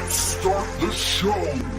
Let's start the show.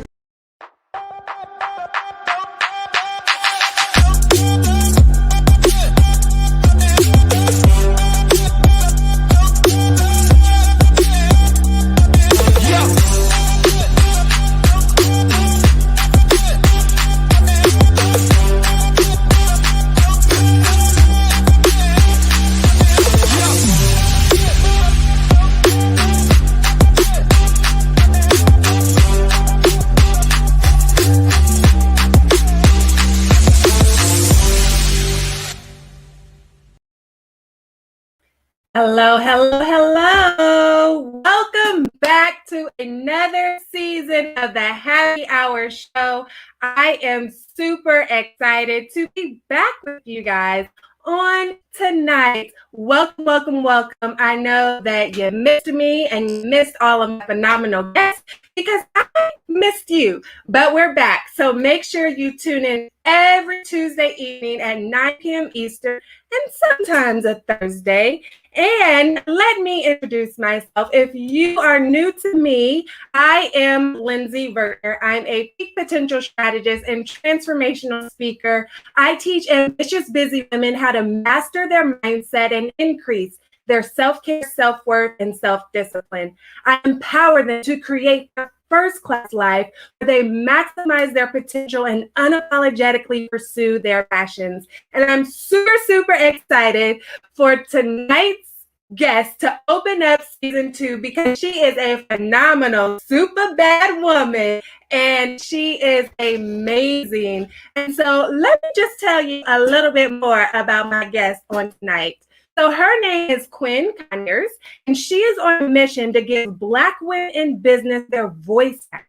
Hello, hello, hello. Welcome back to another season of the Happy Hour Show. I am super excited to be back with you guys on tonight. Welcome, welcome, welcome. I know that you missed me and you missed all of my phenomenal guests because I missed you, but we're back. So make sure you tune in every Tuesday evening at 9 p.m. Eastern and sometimes a Thursday. And let me introduce myself. If you are new to me, I am Lindsey Vertner. I'm a peak potential strategist and transformational speaker. I teach ambitious, busy women how to master their mindset and increase their self-care, self-worth, and self-discipline. I empower them to create a first-class life where they maximize their potential and unapologetically pursue their passions. And I'm super, super excited for tonight's guest to open up season 2 because she is a phenomenal, super bad woman and she is amazing. And so let me just tell you a little bit more about my guest on tonight. So her name is Quinn Conyers, and she is on a mission to give Black women in business their voice back.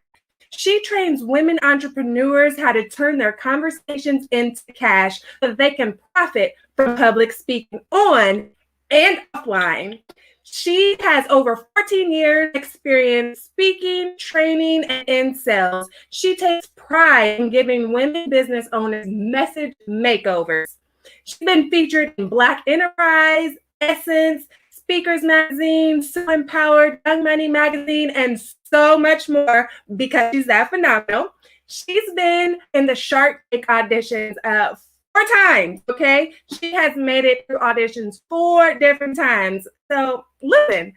She trains women entrepreneurs how to turn their conversations into cash so that they can profit from public speaking on and offline. She has over 14 years experience speaking, training, and in sales. She takes pride in giving women business owners message makeovers. She's been featured in Black Enterprise, Essence, Speakers Magazine, So Empowered, Young Money Magazine, and so much more because she's that phenomenal. She's been in the Shark Tank auditions 4 times, okay? She has made it through auditions 4 different times. So listen,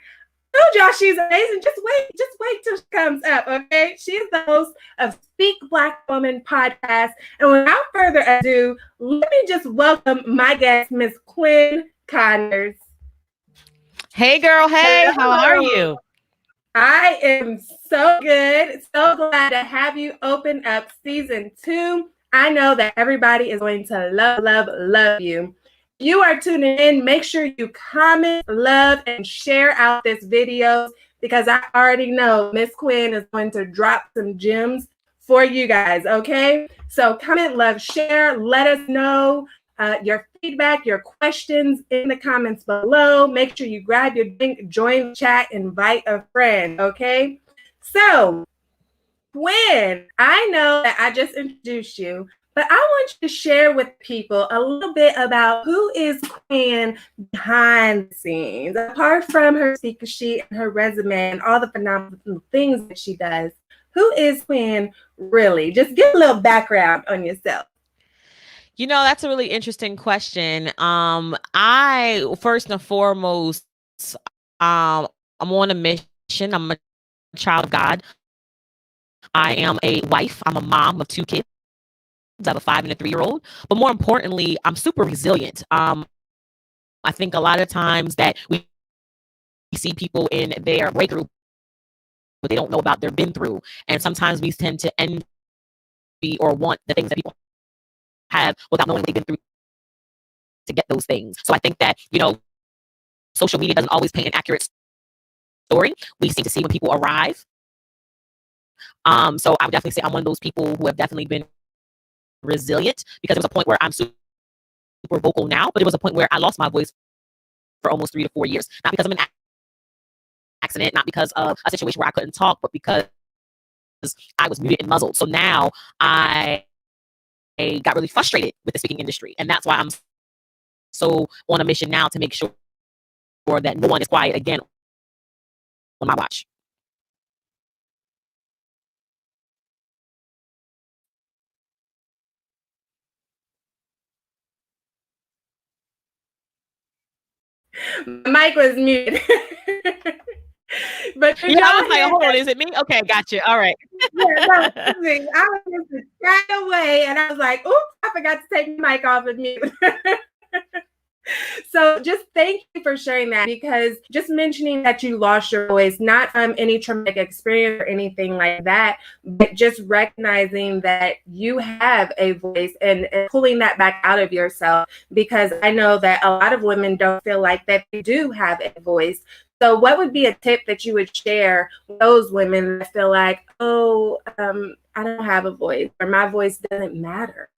I told y'all she's amazing. Just wait till she comes up, okay? She's the host of Speak Black Woman podcast. And without further ado, let me just welcome my guest, Miss Quinn Conyers. Hey girl, hey, how are you? I am so good. So glad to have you open up season 2. I know that everybody is going to love you. You are tuning in. Make sure you comment, love, and share out this video because I already know Miss Quinn is going to drop some gems for you guys, okay? So comment, love, share. Let us know your feedback, your questions in the comments below. Make sure you grab your drink, join the chat, invite a friend, okay? So, Quinn, I know that I just introduced you, but I want you to share with people a little bit about who is Quinn behind the scenes. Apart from her speaker sheet and her resume and all the phenomenal things that she does, who is Quinn really? Just give a little background on yourself. You know, that's a really interesting question. I first and foremost, I'm on a mission. I'm a child of God. I am a wife. I'm a mom of 2 kids. I have a 5 and a 3-year-old. But more importantly, I'm super resilient. I think a lot of times that we see people in their breakthrough, but they don't know about their been through. And sometimes we tend to envy or want the things that people have without knowing what they've been through to get those things. So I think that, you know, social media doesn't always paint an accurate story. We seem to see when people arrive. So I would definitely say I'm one of those people who have definitely been resilient because there was a point where I'm super vocal now, but there was a point where I lost my voice for almost 3 to 4 years. Not because of an accident, not because of a situation where I couldn't talk, but because I was muted and muzzled. So now I got really frustrated with the speaking industry. And that's why I'm so on a mission now to make sure that no one is quiet again on my watch. My mic was muted. But Yeah, I was like, hold on, is it me? Okay, gotcha. All right. Yeah, no, I was just a shy away, and I was like, oops, I forgot to take my mic off of mute. So just thank you for sharing that, because just mentioning that you lost your voice, not any traumatic experience or anything like that, but just recognizing that you have a voice and pulling that back out of yourself, because I know that a lot of women don't feel like that they do have a voice. So what would be a tip that you would share with those women that feel like, oh, I don't have a voice, or my voice doesn't matter?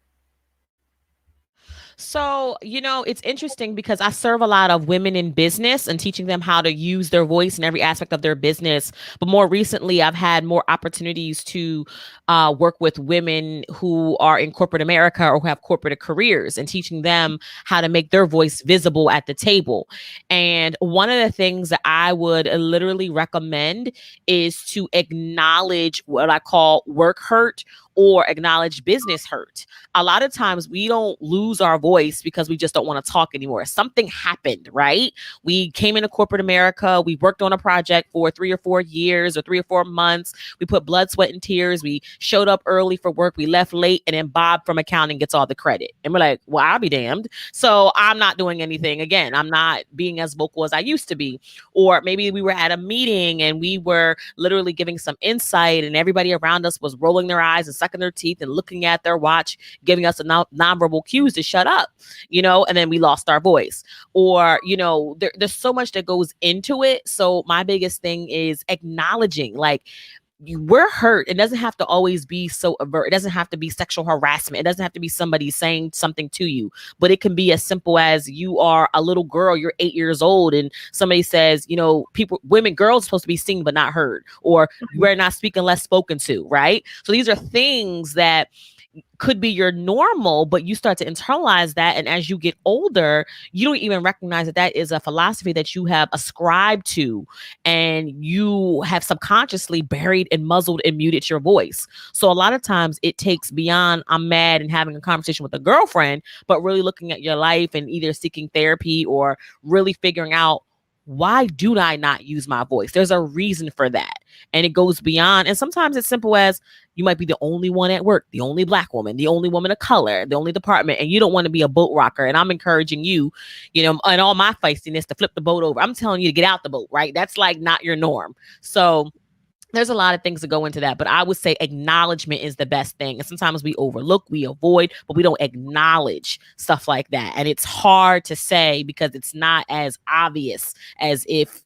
So, it's interesting because I serve a lot of women in business and teaching them how to use their voice in every aspect of their business. But more recently, I've had more opportunities to work with women who are in corporate America or who have corporate careers, and teaching them how to make their voice visible at the table. And one of the things that I would literally recommend is to acknowledge what I call work hurt or acknowledge business hurt. A lot of times we don't lose our voice because we just don't want to talk anymore. Something happened, right? We came into corporate America. We worked on a project for 3 or 4 years or 3 or 4 months. We put blood, sweat, and tears. We showed up early for work. We left late, and then Bob from accounting gets all the credit. And we're like, well, I'll be damned. So I'm not doing anything again. I'm not being as vocal as I used to be. Or maybe we were at a meeting and we were literally giving some insight, and everybody around us was rolling their eyes and sucking their teeth and looking at their watch, giving us a nonverbal cues to shut up, and then we lost our voice. Or, there's so much that goes into it. So my biggest thing is acknowledging, like, we're hurt. It doesn't have to always be so overt. It doesn't have to be sexual harassment. It doesn't have to be somebody saying something to you, but it can be as simple as you are a little girl, you're 8 years old, and somebody says, girls are supposed to be seen but not heard, or we're not speaking less spoken to, right? So these are things that could be your normal, but you start to internalize that. And as you get older, you don't even recognize that that is a philosophy that you have ascribed to, and you have subconsciously buried and muzzled and muted your voice. So a lot of times it takes beyond I'm mad and having a conversation with a girlfriend, but really looking at your life and either seeking therapy or really figuring out, why do I not use my voice? There's a reason for that. And it goes beyond. And sometimes it's simple as you might be the only one at work, the only Black woman, the only woman of color, the only department, and you don't want to be a boat rocker. And I'm encouraging you, and all my feistiness, to flip the boat over. I'm telling you to get out the boat, right? That's like not your norm. So there's a lot of things that go into that, but I would say acknowledgement is the best thing. And sometimes we overlook, we avoid, but we don't acknowledge stuff like that. And it's hard to say because it's not as obvious as if,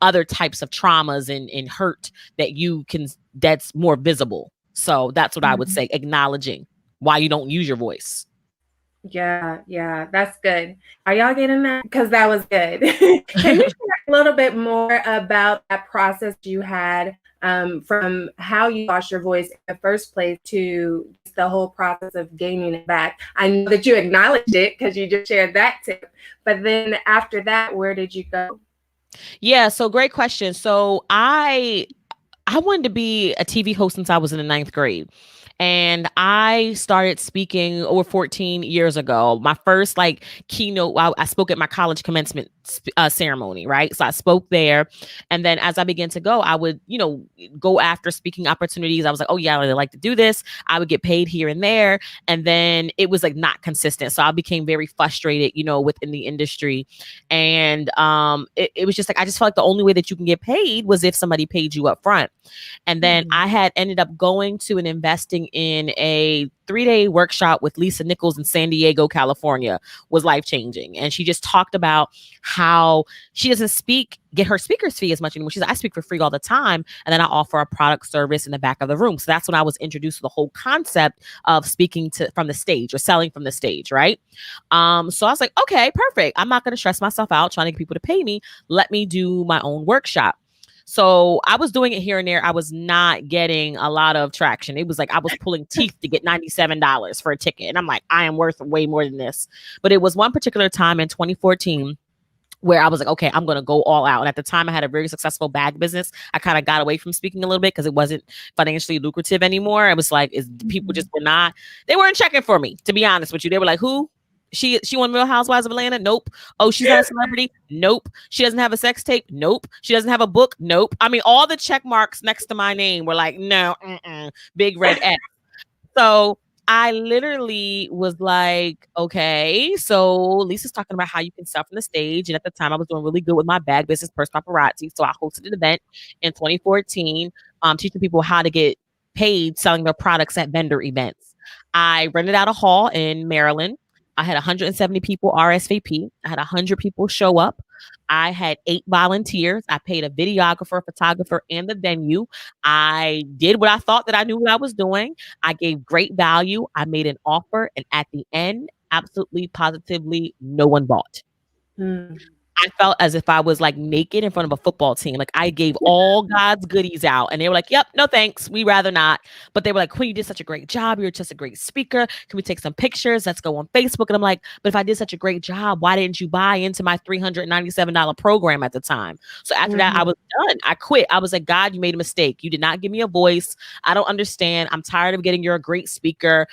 other types of traumas and hurt that's more visible. So that's what I would say, acknowledging why you don't use your voice. Yeah, that's good. Are y'all getting that? Because that was good. Can you share a little bit more about that process you had from how you lost your voice in the first place to the whole process of gaining it back? I know that you acknowledged it because you just shared that tip, but then after that, where did you go? Yeah, so great question. So I wanted to be a TV host since I was in the 9th grade. And I started speaking over 14 years ago. My first keynote, I spoke at my college commencement ceremony, right? So I spoke there. And then as I began to go, I would, go after speaking opportunities. I was like, oh yeah, I really like to do this. I would get paid here and there. And then it was not consistent. So I became very frustrated, within the industry. And it was just I just felt like the only way that you can get paid was if somebody paid you up front. And then I had ended up going to and investing in a 3-day workshop with Lisa Nichols in San Diego, California. Was life-changing. And she just talked about how she doesn't get her speaker's fee as much anymore. She's like, I speak for free all the time. And then I offer a product service in the back of the room. So that's when I was introduced to the whole concept of speaking from the stage or selling from the stage, right? So I was like, okay, perfect. I'm not going to stress myself out trying to get people to pay me. Let me do my own workshop. So I was doing it here and there. I was not getting a lot of traction. It was I was pulling teeth to get $97 for a ticket. And I'm like, I am worth way more than this. But it was one particular time in 2014 where I was like, okay, I'm going to go all out. And at the time I had a very successful bag business. I kind of got away from speaking a little bit because it wasn't financially lucrative anymore. It was people just they weren't checking for me, to be honest with you. They were like, who? She on Real Housewives of Atlanta? Nope. Oh, she's not a celebrity? Nope. She doesn't have a sex tape? Nope. She doesn't have a book? Nope. I mean, all the check marks next to my name were like, no, big red X. So I literally was like, okay, so Lisa's talking about how you can sell from the stage. And at the time I was doing really good with my bag business, Purse Paparazzi. So I hosted an event in 2014, teaching people how to get paid selling their products at vendor events. I rented out a hall in Maryland. I had 170 people RSVP. I had 100 people show up. I had 8 volunteers. I paid a videographer, photographer, and the venue. I did what I thought that I knew what I was doing. I gave great value. I made an offer. And at the end, absolutely, positively, no one bought. I felt as if I was like naked in front of a football team. Like I gave all God's goodies out and they were like, yep, no thanks. We rather not. But they were like, Quinn, you did such a great job. You're just a great speaker. Can we take some pictures? Let's go on Facebook. And I'm like, but if I did such a great job, why didn't you buy into my $397 program at the time? So after that, I was done. I quit. I was like, God, you made a mistake. You did not give me a voice. I don't understand. I'm tired of getting you're a great speaker.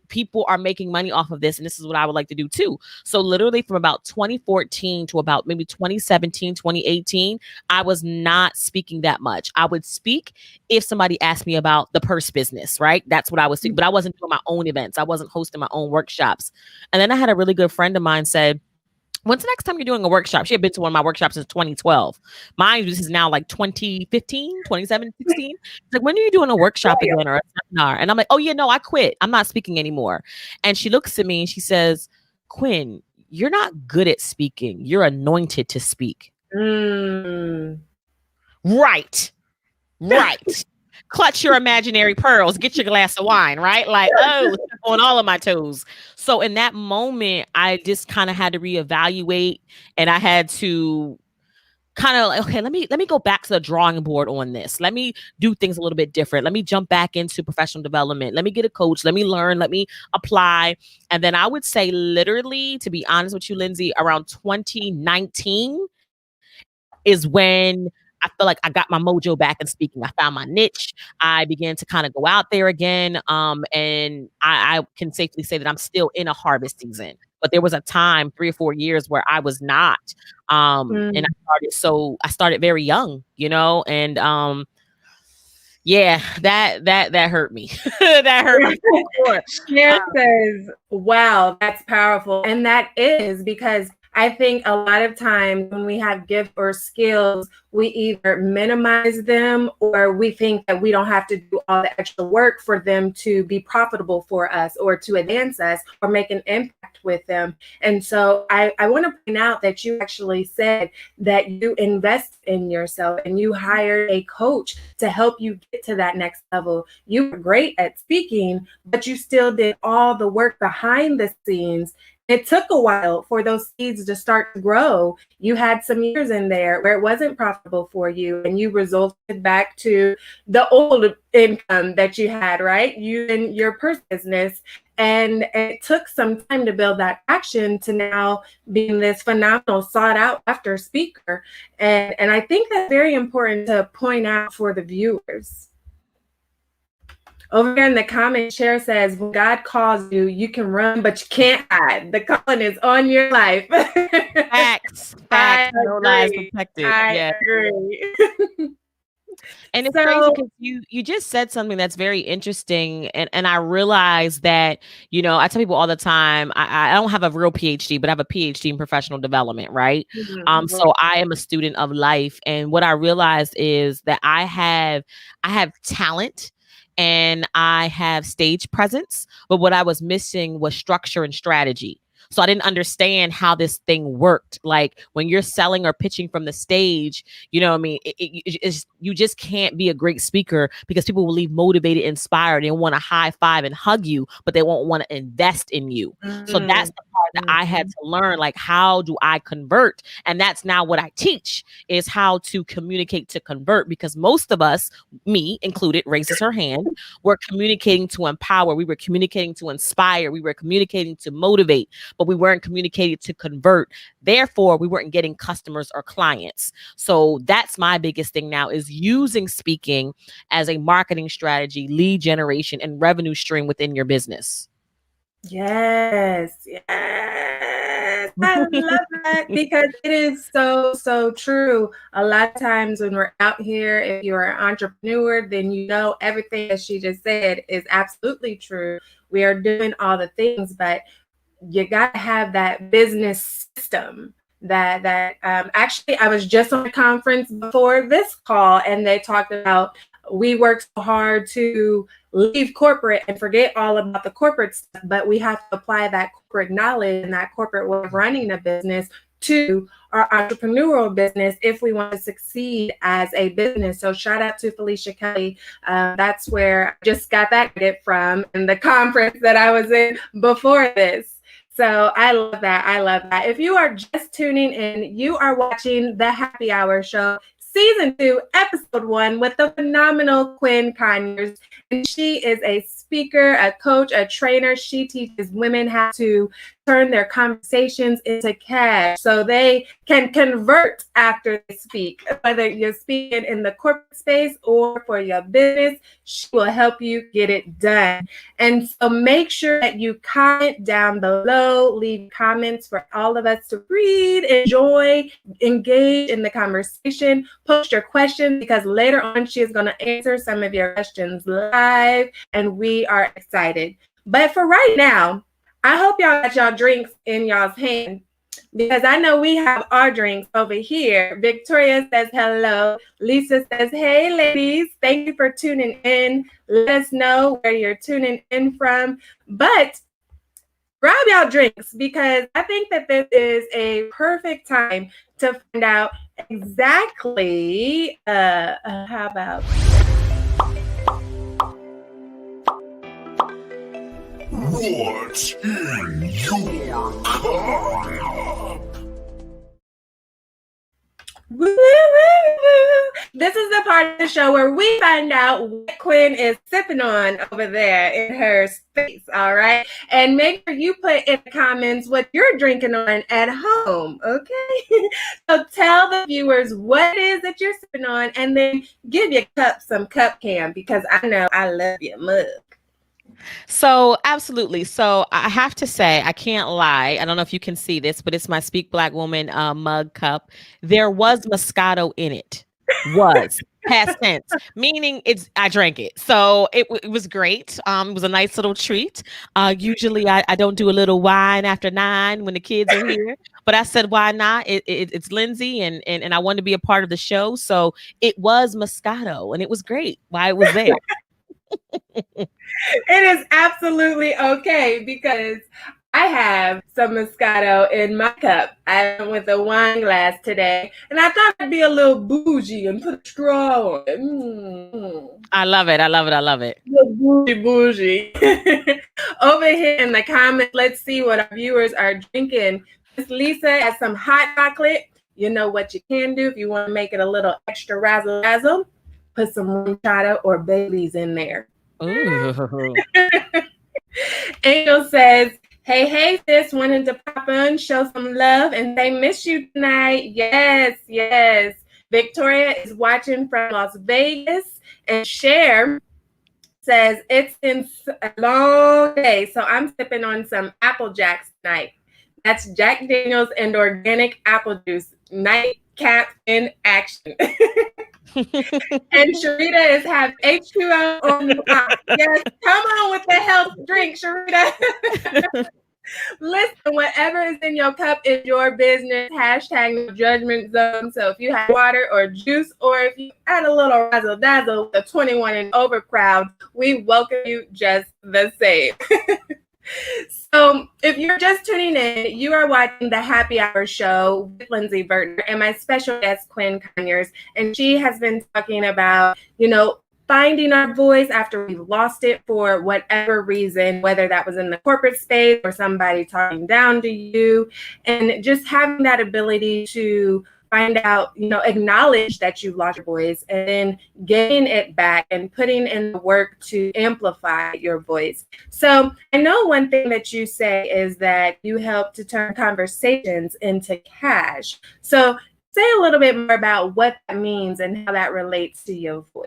People are making money off of this. And this is what I would like to do too. So literally from about 2014 to about maybe 2017, 2018, I was not speaking that much. I would speak if somebody asked me about the purse business, right? That's what I was doing, but I wasn't doing my own events. I wasn't hosting my own workshops. And then I had a really good friend of mine said, when's the next time you're doing a workshop? She had been to one of my workshops since 2012. Mine, this is now like 2015, 2016. She's like, when are you doing a workshop again or a seminar? And I'm like, oh yeah, no, I quit. I'm not speaking anymore. And she looks at me and she says, Quinn, you're not good at speaking. You're anointed to speak. Right. Clutch your imaginary pearls. Get your glass of wine, right? Like, oh, on all of my toes. So in that moment, I just kind of had to reevaluate and I had to kind of like, okay, let me go back to the drawing board on this. Let me do things a little bit different. Let me jump back into professional development. Let me get a coach. Let me learn. Let me apply. And then I would say literally, to be honest with you, Lindsey, around 2019 is when I feel like I got my mojo back in speaking. I found my niche. I began to kind of go out there again. And I can safely say that I'm still in a harvest season. But there was a time, 3 or 4 years, where I was not. And I started very young, and yeah, that hurt me. That hurt me. For sure. Says, wow, that's powerful. And that is because I think a lot of times when we have gifts or skills, we either minimize them or we think that we don't have to do all the extra work for them to be profitable for us or to advance us or make an impact with them. And so I want to point out that you actually said that you invest in yourself and you hired a coach to help you get to that next level. You were great at speaking, but you still did all the work behind the scenes. It took a while for those seeds to start to grow. You had some years in there where it wasn't profitable for you and you resulted back to the old income that you had, right? You and your purse business. And it took some time to build that action to now being this phenomenal sought out after speaker. And I think that's very important to point out for the viewers. Over here in the comment, Cher says, when God calls you, you can run, but you can't hide. The calling is on your life. Facts. No lies protected. I agree. And it's crazy because you just said something that's very interesting. And I realize that, I tell people all the time, I don't have a real PhD, but I have a PhD in professional development, right? So I am a student of life. And what I realized is that I have talent and I have stage presence, but what I was missing was structure and strategy. So I didn't understand how this thing worked. Like when you're selling or pitching from the stage, you know what I mean? You just can't be a great speaker because people will leave motivated, inspired. They want to high five and hug you, but they won't want to invest in you. So that's the part that I had to learn. Like, how do I convert? And that's now what I teach is how to communicate to convert, because most of us, me included, raises her hand, we're communicating to empower. We were communicating to inspire. We were communicating to motivate, but we weren't communicating to convert. Therefore, we weren't getting customers or clients. So that's my biggest thing now, is using speaking as a marketing strategy, lead generation, and revenue stream within your business. Yes, yes. I love that because it is so, so true. A lot of times when we're out here, if you're an entrepreneur, then you know everything that she just said is absolutely true. We are doing all the things, but you got to have that business system that actually I was just on a conference before this call and they talked about we work so hard to leave corporate and forget all about the corporate stuff, but we have to apply that corporate knowledge and that corporate way of running a business to our entrepreneurial business if we want to succeed as a business. So shout out to Felicia Kelly. That's where I just got that credit from in the conference that I was in before this. So I love that. I love that. If you are just tuning in, you are watching the Happy Hour Show, Season 2, Episode 1 with the phenomenal Quinn Conyers. And she is a speaker, a coach, a trainer. She teaches women how to turn their conversations into cash so they can convert after they speak. Whether you're speaking in the corporate space or for your business, she will help you get it done. And so make sure that you comment down below, leave comments for all of us to read, enjoy, engage in the conversation, post your questions because later on she is going to answer some of your questions live and we are excited. But for right now, I hope y'all got y'all drinks in y'all's hand because I know we have our drinks over here. Victoria says hello. Lisa says, hey, ladies. Thank you for tuning in. Let us know where you're tuning in from. But grab y'all drinks because I think that this is a perfect time to find out exactly how about What's in your cup? Woo! This is the part of the show where we find out what Quinn is sipping on over there in her space, all right? And make sure you put in the comments what you're drinking on at home, okay? So tell the viewers what it is that you're sipping on and then give your cup some cup cam because I know I love your mug. So absolutely. So I have to say, I can't lie. I don't know if you can see this, but it's my Speak Black Woman mug cup. There was Moscato in it. Was past tense, meaning I drank it. So it was great. It was a nice little treat. Usually I don't do a little wine after 9 when the kids are here, but I said, why not? It's Lindsey and I wanted to be a part of the show. So it was Moscato and it was great while it was there. It is absolutely okay because I have some Moscato in my cup. I went with a wine glass today, and I thought it'd be a little bougie and put a straw on it. I love it. I love it. I love it. Bougie. Over here in the comments, let's see what our viewers are drinking. Miss Lisa has some hot chocolate. You know what you can do if you want to make it a little extra razzle dazzle. Put some horchata or Baileys in there. Ooh. Angel says, hey, sis, wanted to pop on, show some love, and they miss you tonight. Yes, yes. Victoria is watching from Las Vegas, and Cher says, it's been a long day, so I'm sipping on some Apple Jacks tonight. That's Jack Daniels and organic apple juice. Nightcap in action. And Sharita is having H2O on the top. Yes, come on with the health drink, Sharita. Listen, whatever is in your cup is your business. Hashtag no judgment zone. So if you have water or juice, or if you add a little razzle dazzle with a 21 and over crowd, we welcome you just the same. So if you're just tuning in, you are watching the Happy Hour Show with Lindsey Vertner and my special guest, Quinn Conyers. And she has been talking about, finding our voice after we've lost it for whatever reason, whether that was in the corporate space or somebody talking down to you, and just having that ability to find out, acknowledge that you've lost your voice and then getting it back and putting in the work to amplify your voice. So I know one thing that you say is that you help to turn conversations into cash. So say a little bit more about what that means and how that relates to your voice.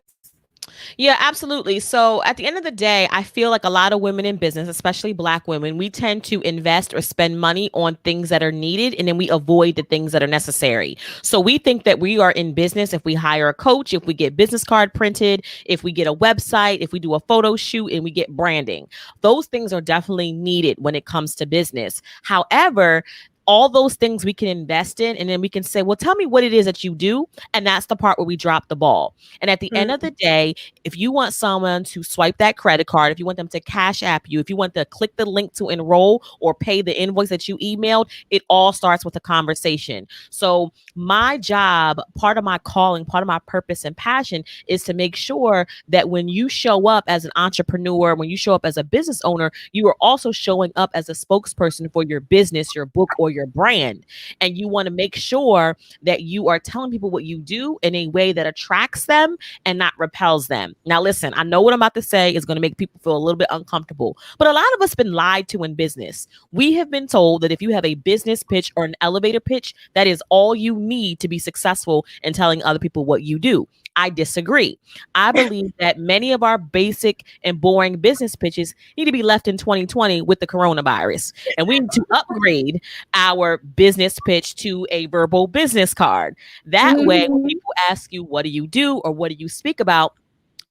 Yeah, absolutely. So at the end of the day, I feel like a lot of women in business, especially Black women, we tend to invest or spend money on things that are needed, and then we avoid the things that are necessary. So we think that we are in business if we hire a coach, if we get business card printed, if we get a website, if we do a photo shoot and we get branding. Those things are definitely needed when it comes to business. However, all those things we can invest in, and then we can say, well, tell me what it is that you do. And that's the part where we drop the ball. And at the end of the day, if you want someone to swipe that credit card, if you want them to cash app you, if you want to click the link to enroll or pay the invoice that you emailed, it all starts with a conversation. So my job, part of my calling, part of my purpose and passion is to make sure that when you show up as an entrepreneur, when you show up as a business owner, you are also showing up as a spokesperson for your business, your book, or your brand. And you want to make sure that you are telling people what you do in a way that attracts them and not repels them. Now, listen, I know what I'm about to say is going to make people feel a little bit uncomfortable, but a lot of us have been lied to in business. We have been told that if you have a business pitch or an elevator pitch, that is all you need to be successful in telling other people what you do. I disagree. I believe that many of our basic and boring business pitches need to be left in 2020 with the coronavirus. And we need to upgrade our business pitch to a verbal business card. That way, when people ask you, what do you do or what do you speak about,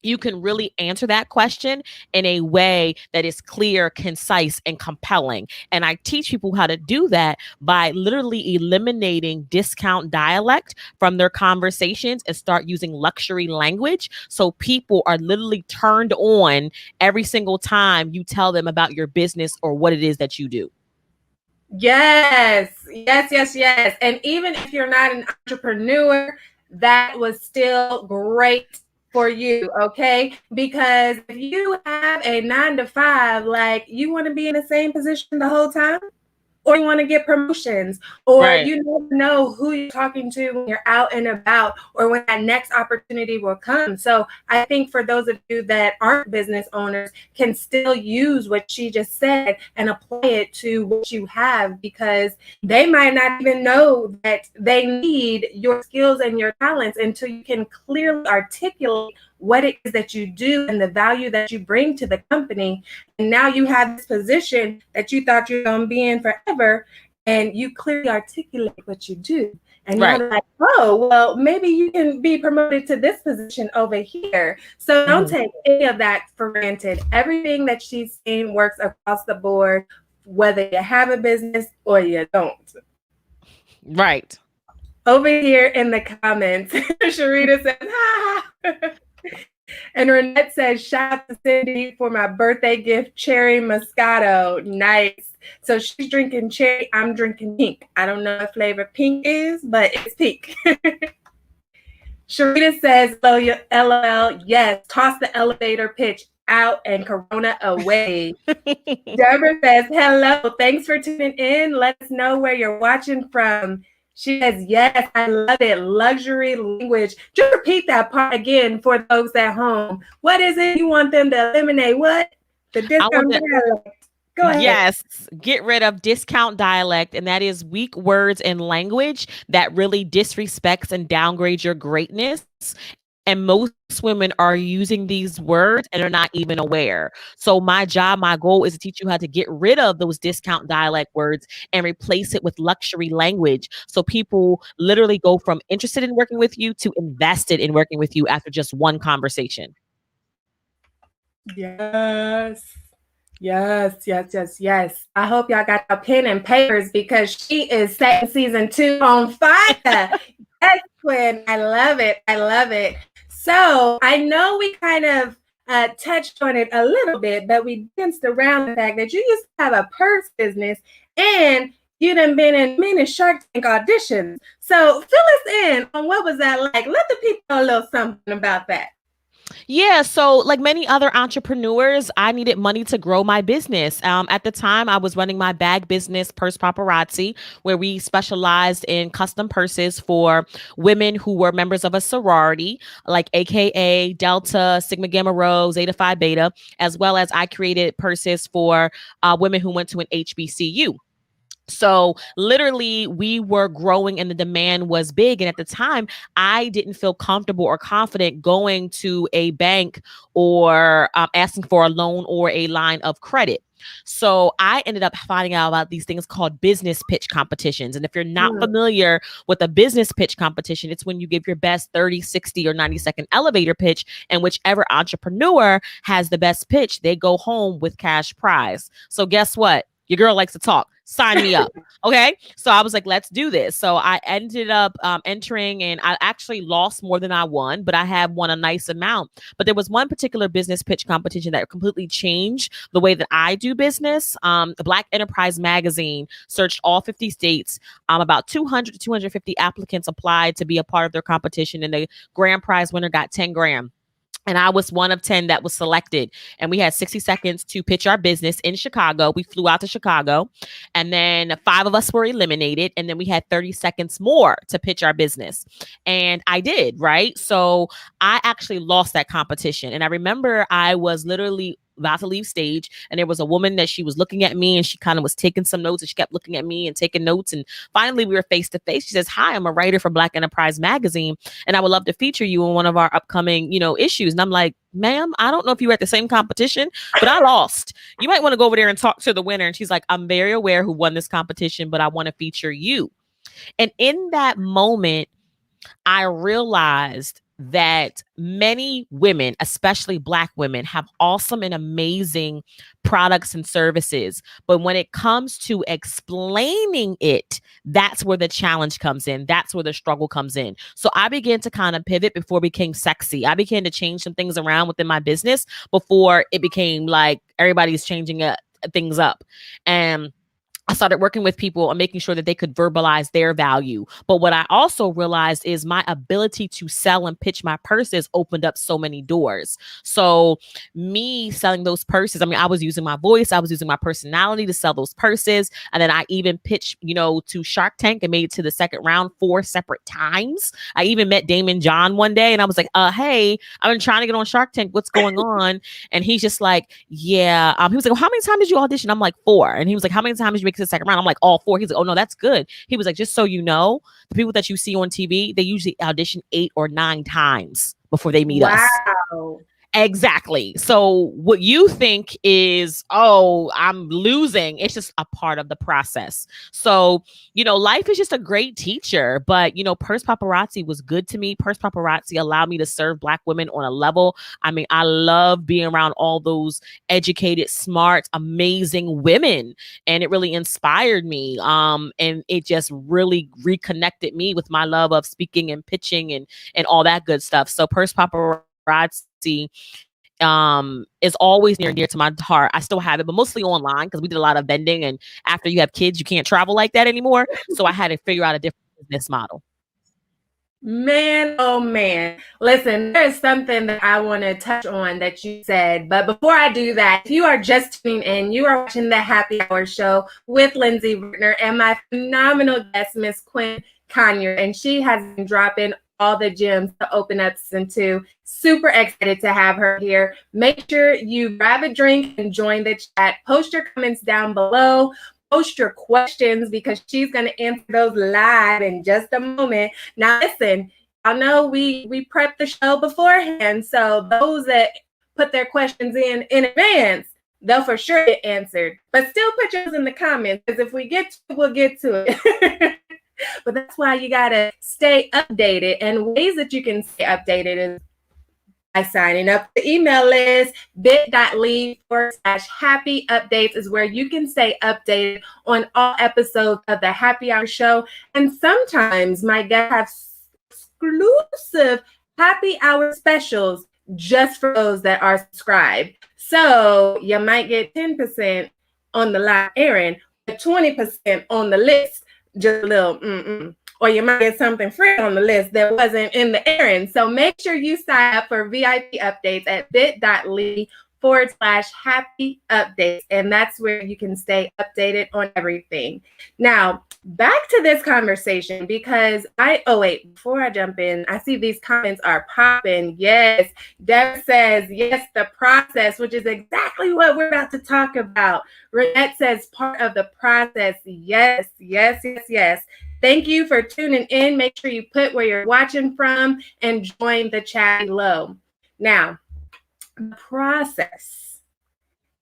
you can really answer that question in a way that is clear, concise, and compelling. And I teach people how to do that by literally eliminating discount dialect from their conversations and start using luxury language. So people are literally turned on every single time you tell them about your business or what it is that you do. Yes. And even if you're not an entrepreneur, that was still great for you, okay? Because if you have a 9 to 5, like, you want to be in the same position the whole time, or you want to get promotions, or Right. you never know who you're talking to when you're out and about, or when that next opportunity will come. So I think for those of you that aren't business owners can still use what she just said and apply it to what you have, because they might not even know that they need your skills and your talents until you can clearly articulate what it is that you do and the value that you bring to the company. And now you have this position that you thought you were going to be in forever, and you clearly articulate what you do. And now they're like, oh, well, maybe you can be promoted to this position over here. So don't take any of that for granted. Everything that she's saying works across the board, whether you have a business or you don't. Right. Over here in the comments, Sharita says, ha. And Renette says, shout out to Cindy for my birthday gift, cherry Moscato. Nice. So she's drinking cherry. I'm drinking pink. I don't know what flavor pink is, but it's pink. Sharita says, LOL, yes, toss the elevator pitch out and Corona away. Deborah says, hello, thanks for tuning in. Let us know where you're watching from. She says, yes, I love it. Luxury language. Just repeat that part again for those at home. What is it you want them to eliminate? What? The discount dialect. Go ahead. Yes, get rid of discount dialect, and that is weak words and language that really disrespects and downgrades your greatness. And most women are using these words and are not even aware. So my job, my goal is to teach you how to get rid of those discount dialect words and replace it with luxury language. So people literally go from interested in working with you to invested in working with you after just one conversation. Yes. I hope y'all got your pen and papers, because she is setting season 2 on fire. Yes, Quinn. I love it. So I know we kind of touched on it a little bit, but we danced around the fact that you used to have a purse business and you done been in many Shark Tank auditions. So fill us in on what was that like. Let the people know a little something about that. Yeah. So like many other entrepreneurs, I needed money to grow my business. At the time, I was running my bag business, Purse Paparazzi, where we specialized in custom purses for women who were members of a sorority, like AKA Delta, Sigma Gamma Rho, Zeta Phi Beta, as well as I created purses for women who went to an HBCU. So literally we were growing and the demand was big. And at the time, I didn't feel comfortable or confident going to a bank or asking for a loan or a line of credit. So I ended up finding out about these things called business pitch competitions. And if you're not familiar with a business pitch competition, it's when you give your best 30, 60, or 90-second elevator pitch, and whichever entrepreneur has the best pitch, they go home with cash prize. So guess what? Your girl likes to talk. Sign me up. Okay. So I was like, let's do this. So I ended up entering, and I actually lost more than I won, but I had won a nice amount. But there was one particular business pitch competition that completely changed the way that I do business. The Black Enterprise magazine searched all 50 states. About 200 to 250 applicants applied to be a part of their competition, and the grand prize winner got 10 grand. And I was one of 10 that was selected. And we had 60 seconds to pitch our business in Chicago. We flew out to Chicago, and then 5 of us were eliminated. And then we had 30 seconds more to pitch our business. And I did, right? So I actually lost that competition. And I remember I was literally about to leave stage, and there was a woman that she was looking at me, and she kind of was taking some notes, and she kept looking at me and taking notes. And finally we were face to face. She says, "Hi, I'm a writer for Black Enterprise magazine, and I would love to feature you in one of our upcoming, issues." And I'm like, "Ma'am, I don't know if you were at the same competition, but I lost. You might want to go over there and talk to the winner." And she's like, "I'm very aware who won this competition, but I want to feature you." And in that moment, I realized that many women, especially Black women, have awesome and amazing products and services. But when it comes to explaining it, that's where the challenge comes in. That's where the struggle comes in. So I began to kind of pivot before it became sexy. I began to change some things around within my business before it became like everybody's changing things up. And I started working with people and making sure that they could verbalize their value. But what I also realized is my ability to sell and pitch my purses opened up so many doors. So me selling those purses, I mean, I was using my voice, I was using my personality to sell those purses. And then I even pitched, to Shark Tank and made it to the second round 4 separate times. I even met Damon John one day, and I was like, "Hey, I've been trying to get on Shark Tank. What's going on?" And he's just like, "Yeah." He was like, "Well, how many times did you audition?" I'm like, 4. And he was like, "How many times did you make to the second round?" I'm like, "All 4. He's like, "Oh no, that's good." He was like, "Just so you know, the people that you see on TV, they usually audition 8 or 9 times before they meet us." Wow. Exactly. So what you think is, "Oh, I'm losing," it's just a part of the process. So, life is just a great teacher. But, Purse Paparazzi was good to me. Purse Paparazzi allowed me to serve Black women on a level. I mean, I love being around all those educated, smart, amazing women. And it really inspired me. And it just really reconnected me with my love of speaking and pitching and all that good stuff. So Purse Paparazzi is always near and dear to my heart. I still have it, but mostly online because we did a lot of vending. And after you have kids, you can't travel like that anymore. So I had to figure out a different business model. Man, oh man. Listen, there's something that I want to touch on that you said. But before I do that, if you are just tuning in, you are watching the Happy Hour Show with Lindsey Vertner and my phenomenal guest, Miss Quinn Conyers. And she has been dropping all the gems to open up season 2. Super excited to have her here. Make sure you grab a drink and join the chat. Post your comments down below. Post your questions because she's going to answer those live in just a moment. Now, listen, I know we prepped the show beforehand, so those that put their questions in advance, they'll for sure get answered. But still put yours in the comments, because if we get to it, we'll get to it. But that's why you got to stay updated. And ways that you can stay updated is by signing up the email list. bit.ly/happy updates is where you can stay updated on all episodes of the Happy Hour Show. And sometimes my guests have exclusive Happy Hour specials just for those that are subscribed. So you might get 10% on the live airing, but 20% on the list. Just a little or you might get something free on the list that wasn't in the airing. So make sure you sign up for VIP updates at bit.ly happy updates. And that's where you can stay updated on everything. Now, back to this conversation because before I jump in, I see these comments are popping. Yes, Deb says, yes, the process, which is exactly what we're about to talk about. Renette says, part of the process. Yes, yes, yes, yes. Thank you for tuning in. Make sure you put where you're watching from and join the chat below. Now, the process.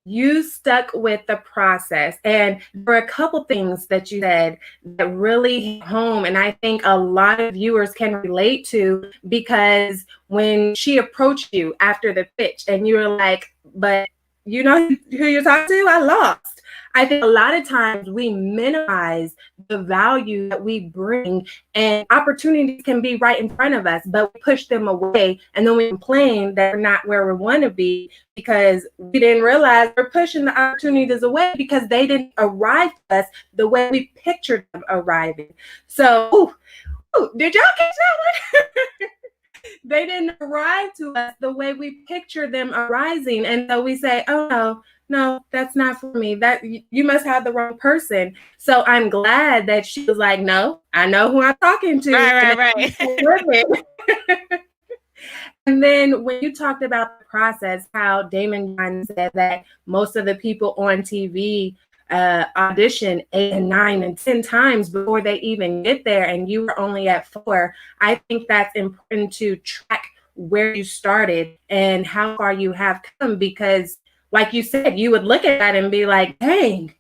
You stuck with the process. And there were a couple things that you said that really hit home. And I think a lot of viewers can relate to, because when she approached you after the pitch and you were like, but you know who you're talking to? I lost. I think a lot of times we minimize the value that we bring, and opportunities can be right in front of us, but we push them away. And then we complain that we're not where we want to be because we didn't realize we're pushing the opportunities away because they didn't arrive to us the way we pictured them arriving. So, did y'all catch that one? They didn't arrive to us the way we picture them arising. And so we say, oh, no, that's not for me. That you must have the wrong person. So I'm glad that she was like, no, I know who I'm talking to. Right. And then when you talked about the process, how Damon John said that most of the people on TV audition 8 and 9 and 10 times before they even get there, and you were only at 4. I think that's important to track where you started and how far you have come, because like you said, you would look at that and be like, dang,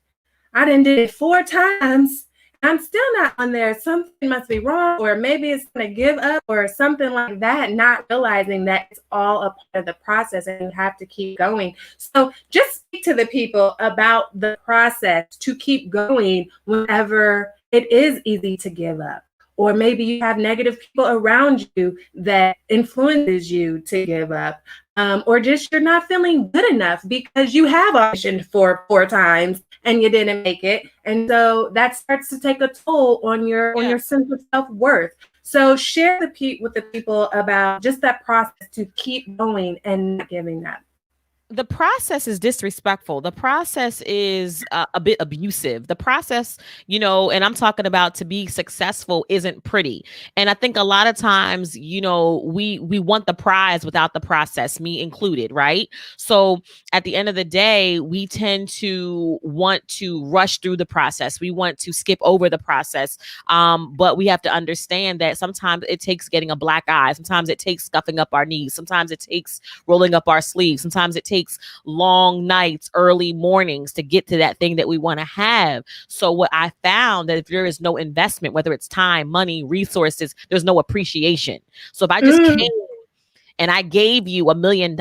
I done did it 4 times. I'm still not on there. Something must be wrong, or maybe it's going to give up or something like that, not realizing that it's all a part of the process and you have to keep going. So just speak to the people about the process to keep going whenever it is easy to give up. Or maybe you have negative people around you that influences you to give up. Or just you're not feeling good enough because you have auditioned for 4 times and you didn't make it. And so that starts to take a toll on your sense of self-worth. So share with the people about just that process to keep going and not giving up. The process is disrespectful. The process is a bit abusive. The process, and I'm talking about to be successful, isn't pretty. And I think a lot of times, we want the prize without the process, me included, right? So at the end of the day, we tend to want to rush through the process. We want to skip over the process. But we have to understand that sometimes it takes getting a black eye. Sometimes it takes scuffing up our knees. Sometimes it takes rolling up our sleeves. Sometimes it takes long nights, early mornings to get to that thing that we want to have. So what I found that if there is no investment, whether it's time, money, resources, there's no appreciation. So if I just came and I gave you $1 million,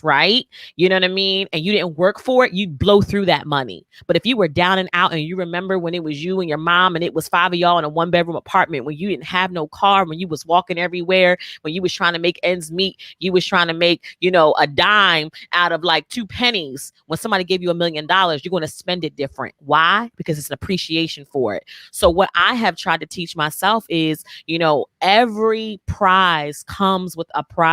right? You know what I mean? And you didn't work for it, you'd blow through that money. But if you were down and out and you remember when it was you and your mom and it was 5 of y'all in a 1-bedroom apartment, when you didn't have no car, when you was walking everywhere, when you was trying to make ends meet, you was trying to make, a dime out of like 2 pennies. When somebody gave you $1 million, you're going to spend it different. Why? Because it's an appreciation for it. So what I have tried to teach myself is, every prize comes with a process.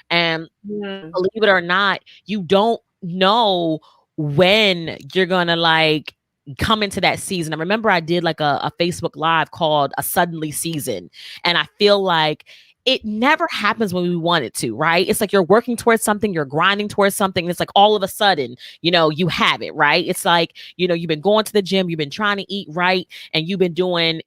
And believe it or not, you don't know when you're gonna like come into that season. I remember I did like a Facebook Live called A Suddenly Season. And I feel like it never happens when we want it to, right? It's like you're working towards something, you're grinding towards something. And it's like all of a sudden, you have it, right? It's like, you've been going to the gym, you've been trying to eat right, and you've been doing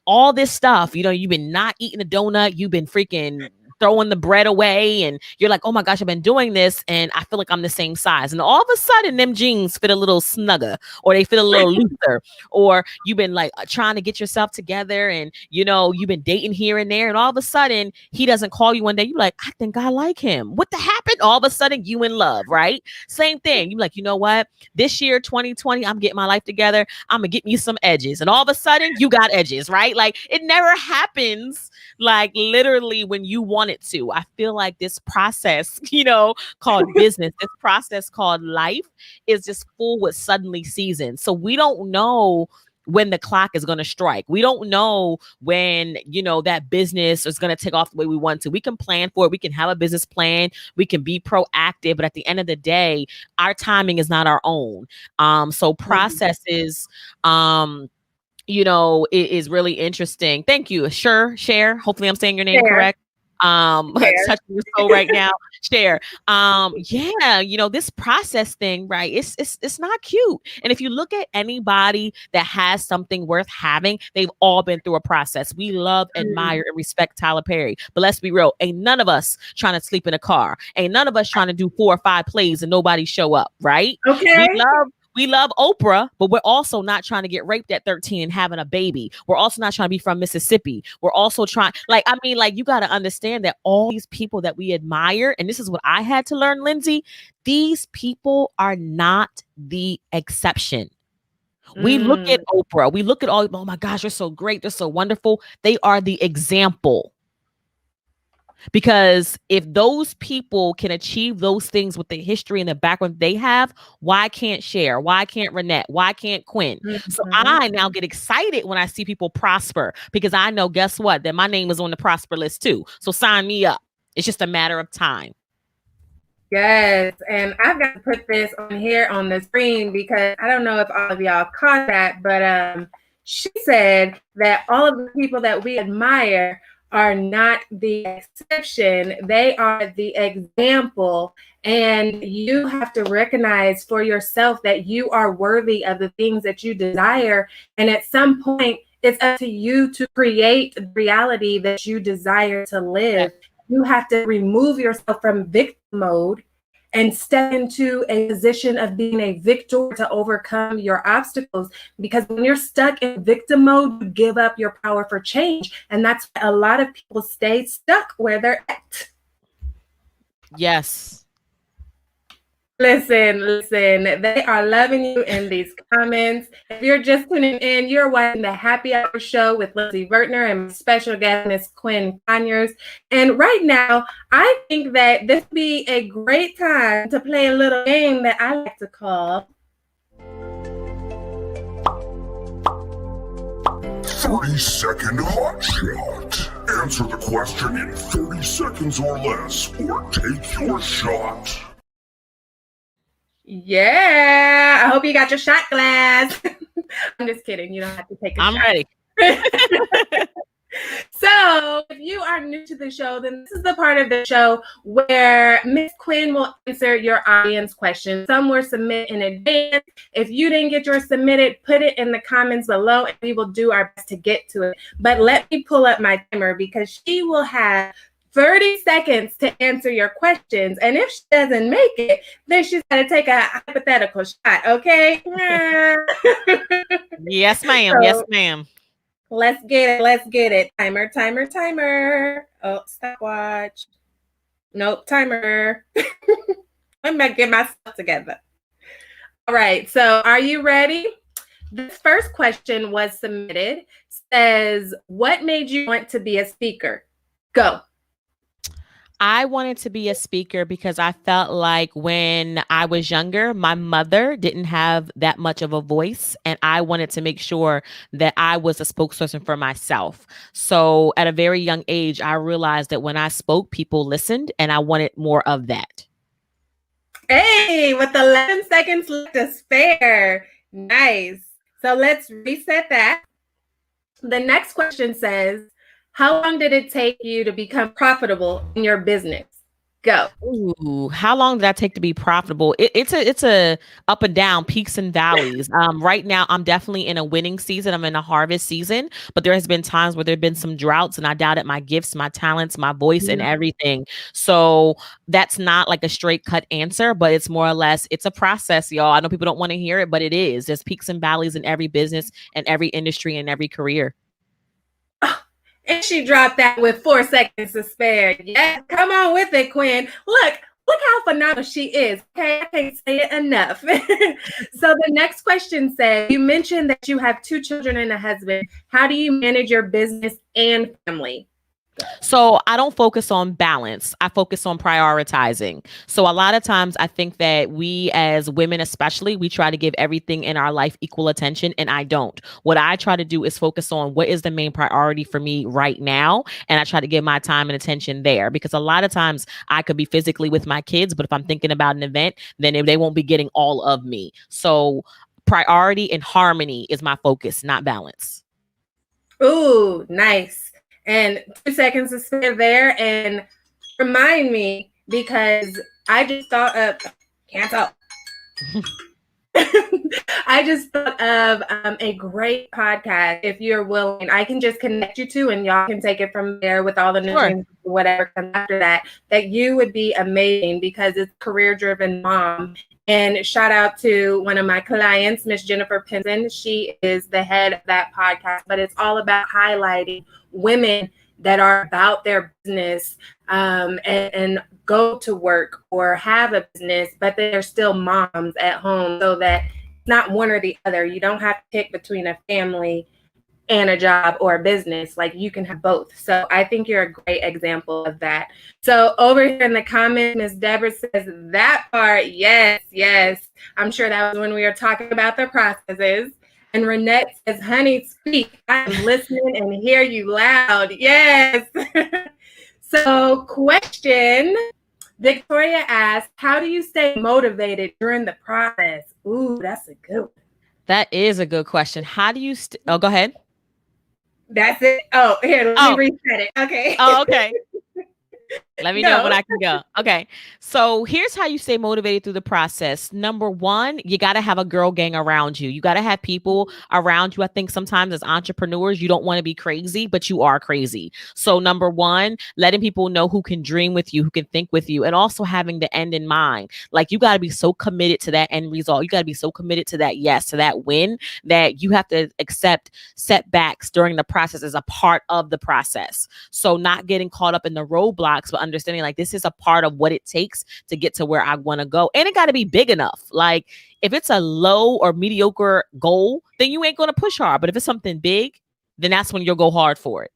all this stuff. You've been not eating a donut, you've been freaking throwing the bread away, and you're like, oh my gosh, I've been doing this and I feel like I'm the same size. And all of a sudden them jeans fit a little snugger, or they fit a little looser, or you've been like trying to get yourself together and you've been dating here and there, and all of a sudden he doesn't call you one day. You're like, I think I like him. What the happened? All of a sudden you in love, right? Same thing. You're like, you know what? This year, 2020, I'm getting my life together. I'm gonna get me some edges. And all of a sudden you got edges, right? Like it never happens like literally when you want it to. I feel like this process, called business, this process called life is just full with suddenly seasons. So we don't know when the clock is going to strike. We don't know when, that business is going to take off the way we want to. We can plan for it. We can have a business plan. We can be proactive. But at the end of the day, our timing is not our own. So processes, it is really interesting. Thank you. Share. Hopefully I'm saying your name correct. Touching your soul right now. Share. This process thing, right? It's not cute. And if you look at anybody that has something worth having, they've all been through a process. We love, admire, and respect Tyler Perry. But let's be real. Ain't none of us trying to sleep in a car. Ain't none of us trying to do 4 or 5 plays and nobody show up, right? Okay. We love Oprah, but we're also not trying to get raped at 13 and having a baby. We're also not trying to be from Mississippi. We're also trying, you got to understand that all these people that we admire, and this is what I had to learn, Lindsey, these people are not the exception. We look at Oprah. We look at all, oh my gosh, they're so great. They're so wonderful. They are the example. Because if those people can achieve those things with the history and the background they have, why can't Cher? Why can't Renette? Why can't Quinn? So I now get excited when I see people prosper because I know, guess what? That my name is on the prosper list too. So sign me up. It's just a matter of time. Yes, and I've got to put this on here on the screen because I don't know if all of y'all caught that, but she said that all of the people that we admire are not the exception. They are the example. And you have to recognize for yourself that you are worthy of the things that you desire. And at some point, it's up to you to create the reality that you desire to live. You have to remove yourself from victim mode and step into a position of being a victor to overcome your obstacles. Because when you're stuck in victim mode, you give up your power for change. And that's why a lot of people stay stuck where they're at. Yes. Listen, they are loving you in these comments. If you're just tuning in, you're watching the Happy Hour Show with Lindsey Vertner and my special guest is Quinn Conyers. And right now, I think that this would be a great time to play a little game that I like to call 30-second hot shot. Answer the question in 30 seconds or less, or take your shot. Yeah, I hope you got your shot glass. I'm just kidding. You don't have to take a shot. I'm ready. So if you are new to the show, then this is the part of the show where Miss Quinn will answer your audience questions. Some were submitted in advance. If you didn't get yours submitted, put it in the comments below and we will do our best to get to it. But let me pull up my timer because she will have 30 seconds to answer your questions. And if she doesn't make it, then she's got to take a hypothetical shot, okay? Yes, ma'am. So, yes, ma'am. Let's get it. Timer. Oh, stopwatch. Nope, timer. I'm going to get myself together. All right, so are you ready? This first question was submitted. Says, what made you want to be a speaker? Go. I wanted to be a speaker because I felt like when I was younger, my mother didn't have that much of a voice, and I wanted to make sure that I was a spokesperson for myself. So at a very young age, I realized that when I spoke, people listened, and I wanted more of that. Hey, with 11 seconds left to spare. Nice. So let's reset that. The next question says, how long did it take you to become profitable in your business? Go. Ooh, how long did that take to be profitable? It's a up and down, peaks and valleys. Right now, I'm definitely in a winning season. I'm in a harvest season, but there has been times where there have been some droughts and I doubted my gifts, my talents, my voice and everything. So that's not like a straight cut answer, but it's more or less, it's a process, y'all. I know people don't want to hear it, but it is. There's peaks and valleys in every business and every industry and every career. And she dropped that with 4 seconds to spare. Yeah, come on with it, Quinn. Look how phenomenal she is. Okay, I can't say it enough. So the next question says, you mentioned that you have 2 children and a husband. How do you manage your business and family? So I don't focus on balance. I focus on prioritizing. So a lot of times I think that we as women, especially, we try to give everything in our life equal attention, and I don't. What I try to do is focus on what is the main priority for me right now. And I try to give my time and attention there, because a lot of times I could be physically with my kids, but if I'm thinking about an event, then they won't be getting all of me. So priority and harmony is my focus, not balance. Ooh, nice. And 2 seconds to spare there and remind me, because I just thought of, can't talk. I just thought of a great podcast. If you're willing, I can just connect you to, and y'all can take it from there with all the news, whatever comes after that. That you would be amazing, because it's career-driven mom. And shout out to one of my clients, Miss Jennifer Pinson. She is the head of that podcast, but it's all about highlighting women that are about their business and go to work or have a business, but they're still moms at home, so that it's not one or the other. You don't have to pick between a family and a job or a business. Like, you can have both. So I think you're a great example of that. So over here in the comments, Miss Deborah says that part. Yes. I'm sure that was when we were talking about the processes. And Renette says, honey, speak. I'm listening and hear you loud. Yes. So question, Victoria asked, how do you stay motivated during the process? Ooh, that's a good one. That is a good question. How do you oh, go ahead. That's it. Oh, here, let me reset it. Okay. Oh, okay. Let me know when I can go. Okay. So here's how you stay motivated through the process. Number one, you got to have a girl gang around you. You got to have people around you. I think sometimes as entrepreneurs, you don't want to be crazy, but you are crazy. So number one, letting people know who can dream with you, who can think with you, and also having the end in mind. Like, you got to be so committed to that end result. You got to be so committed to that yes, to that win, that you have to accept setbacks during the process as a part of the process. So not getting caught up in the roadblocks, but understanding like this is a part of what it takes to get to where I want to go. And it got to be big enough. Like, if it's a low or mediocre goal, then you ain't going to push hard. But if it's something big, then that's when you'll go hard for it.